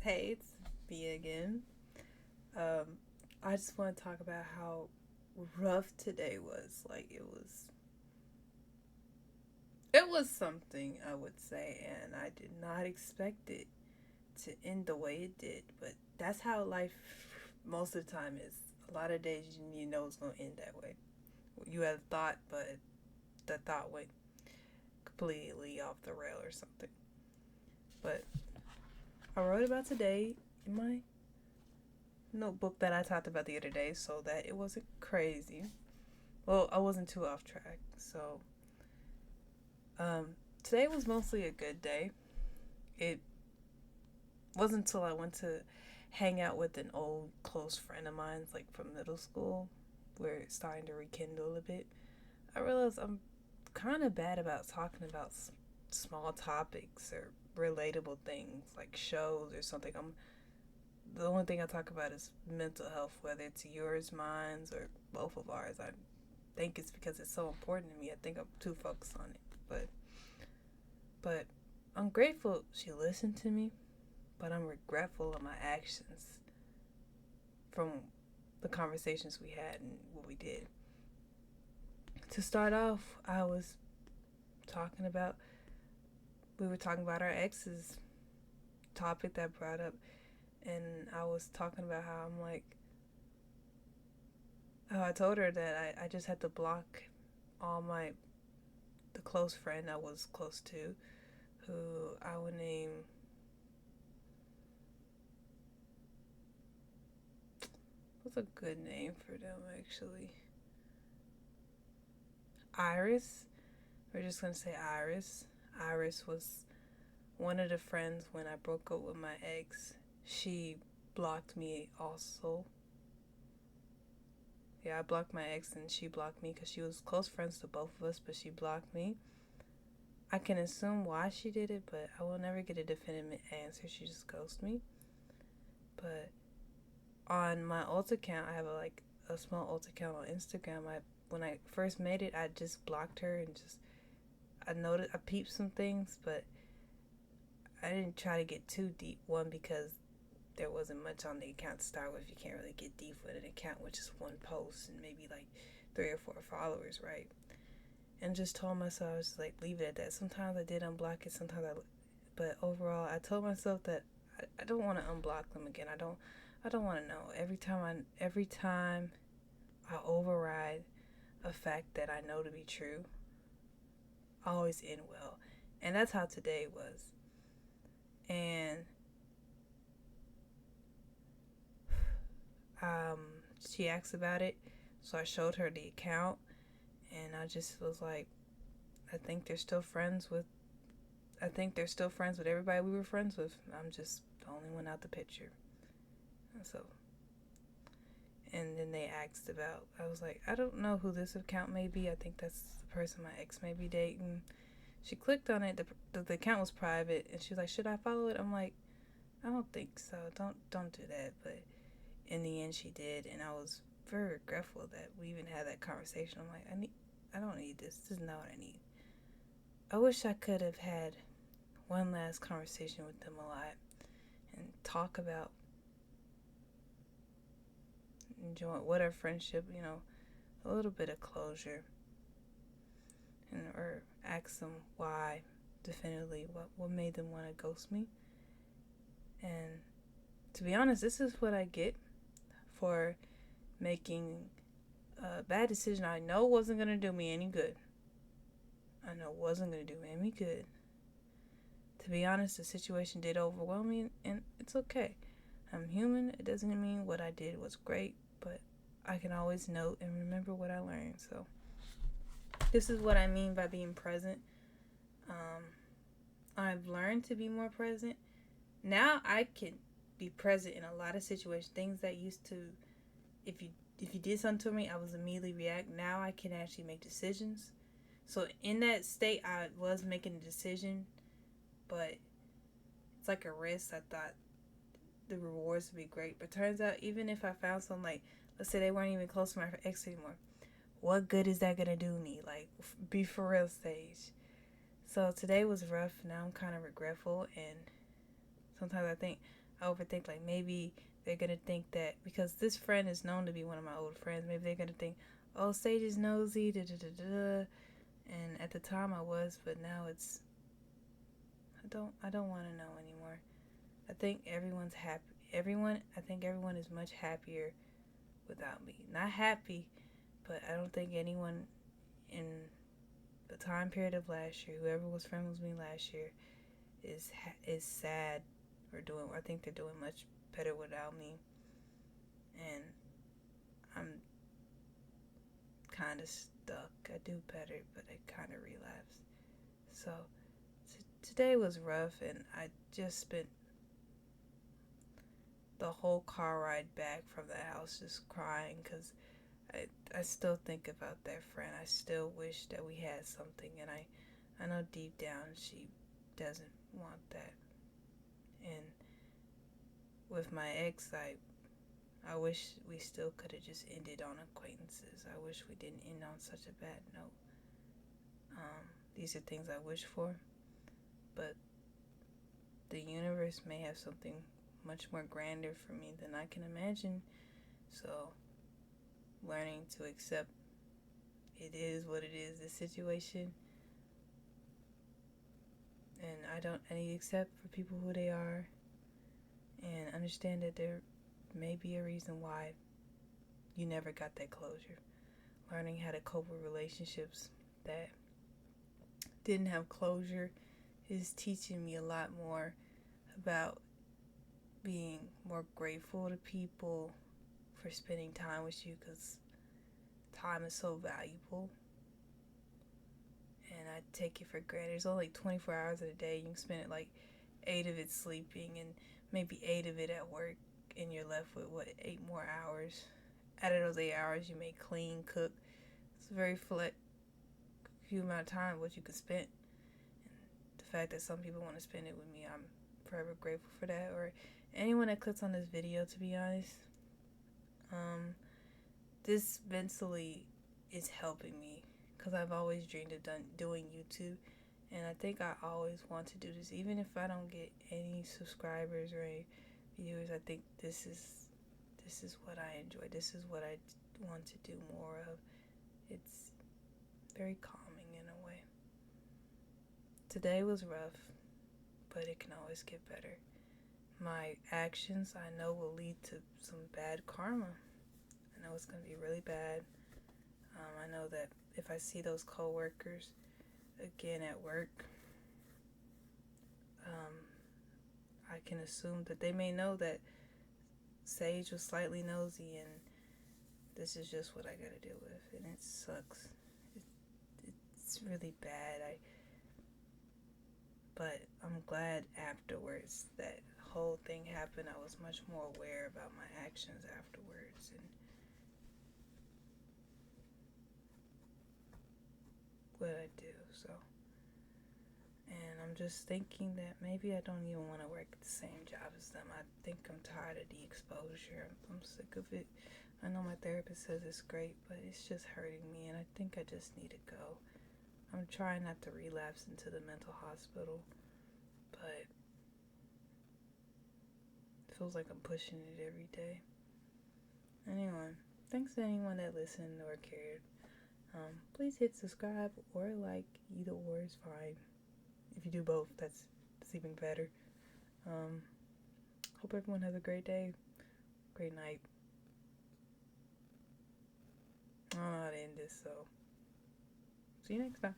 Hey, it's me again. Um, I just want to talk about how rough today was. It was something, I would say, and I did not expect it to end the way it did. But that's how life most of the time is. A lot of days you know it's gonna end that way. You had a thought, but the thought went completely off the rail or something. But I wrote about today in my notebook that I talked about the other day, so that it wasn't crazy. Well, I wasn't too off track. So, um, today was mostly a good day. It wasn't until I went to hang out with an old close friend of mine, like from middle school, where it's starting to rekindle a bit. I realized I'm kind of bad about talking about small topics or relatable things like shows or something. The only thing I talk about is mental health, whether it's yours, mine's, or both of ours. I think it's because it's so important to me. I think I'm too focused on it, but I'm grateful she listened to me. But I'm regretful of my actions from the conversations we had and what we did. To start off, talking about we were talking about our exes topic that brought up, and I was talking about how I'm like, how I told her that I just had to block all the close friend I was close to, who I would name, what's a good name for them actually? Iris. We're just gonna say Iris. Iris was one of the friends when I broke up with my ex. She blocked me also. Yeah, I blocked my ex and she blocked me because she was close friends to both of us, but she blocked me. I can assume why she did it, but I will never get a definitive answer. She just ghosted me. But on my alt account, I have a small alt account on Instagram. When I first made it, I just blocked her and just I noticed I peeped some things, but I didn't try to get too deep. One, because there wasn't much on the account to start with. You can't really get deep with an account with just one post and maybe like 3 or 4 followers, right? And just told myself I was like leave it at that. Sometimes I did unblock it. But overall, I told myself that I don't want to unblock them again. I don't want to know. Every time I override a fact that I know to be true, I always end well, and that's how today was. And um, she asked about it, so I showed her the account, and I just was like, I think they're still friends with. I think they're still friends with everybody we were friends with. I'm just the only one out the picture. So, and then they asked about. I was like, I don't know who this account may be. I think that's the person my ex may be dating. She clicked on it. The account was private, and she was like, "Should I follow it?" I'm like, "I don't think so. Don't do that." But in the end, she did, and I was very regretful that we even had that conversation. I'm like, I don't need this. This is not what I need. I wish I could have had one last conversation with them a lot and talk about enjoying what our friendship, a little bit of closure, and or ask them why, definitively, what made them want to ghost me. And to be honest, this is what I get for making a bad decision I know wasn't going to do me any good. I know wasn't going to do me any good. To be honest, the situation did overwhelm me, and it's okay. I'm human. It doesn't mean what I did was great, but I can always note and remember what I learned. So, this is what I mean by being present. Um, I've learned to be more present. Now I can be present in a lot of situations. Things that used to, if you if you did something to me, I was immediately react. Now I can actually make decisions. So in that state, I was making a decision, but it's like a risk. I thought the rewards would be great, but turns out even if I found some like, let's say they weren't even close to my ex anymore, what good is that gonna do me? Like, be for real stage. So today was rough. Now I'm kind of regretful, and sometimes I think I overthink, like, maybe they're gonna think that because this friend is known to be one of my old friends, maybe they're gonna think, oh, Sage is nosy, da da da da. And at the time I was, but now it's, I don't want to know anymore. I think everyone's happy. I think everyone is much happier without me. Not happy, but I don't think anyone in the time period of last year, whoever was friends with me last year, is sad or doing. I think they're doing much better without me, and I'm kind of stuck. I do better, but I kind of relapse. So today was rough, and I just spent the whole car ride back from the house just crying because I still think about that friend. I still wish that we had something, and I know deep down she doesn't want that. And with my ex, I wish we still could have just ended on acquaintances. I wish we didn't end on such a bad note. These are things I wish for, but the universe may have something much more grander for me than I can imagine. So, learning to accept it is what it is, this situation, and I need to accept for people who they are, and understand that there may be a reason why you never got that closure. Learning how to cope with relationships that didn't have closure is teaching me a lot more about being more grateful to people for spending time with you, because time is so valuable and I take it for granted. There's only like 24 hours in a day. You can spend it like 8 of it sleeping and maybe 8 of it at work, and you're left with 8 more hours. Out of those 8 hours, you may clean, cook. It's a very few amount of time what you could spend. And the fact that some people want to spend it with me, I'm forever grateful for that. Or anyone that clicks on this video, to be honest. This mentally is helping me because I've always dreamed of doing YouTube, and I think I always want to do this, even if I don't get any subscribers or any viewers. I think this is what I enjoy. This is what I want to do more of. It's very calming in a way. Today was rough, but it can always get better. My actions, I know, will lead to some bad karma. I know it's going to be really bad. I know that if I see those coworkers again at work, I can assume that they may know that Sage was slightly nosy, and this is just what I gotta deal with, and it sucks. It's really bad. But I'm glad afterwards that whole thing happened. I was much more aware about my actions afterwards, and what I do. So, and I'm just thinking that maybe I don't even want to work at the same job as them. I think I'm tired of the exposure. I'm sick of it. I know my therapist says it's great, but it's just hurting me, and I think I just need to go. I'm trying not to relapse into the mental hospital, but it feels like I'm pushing it every day. Anyway, thanks to anyone that listened or cared. Please hit subscribe or like. Either or is fine. If you do both, that's even better. Hope everyone has a great day, great night. I don't know how to end this, so see you next time.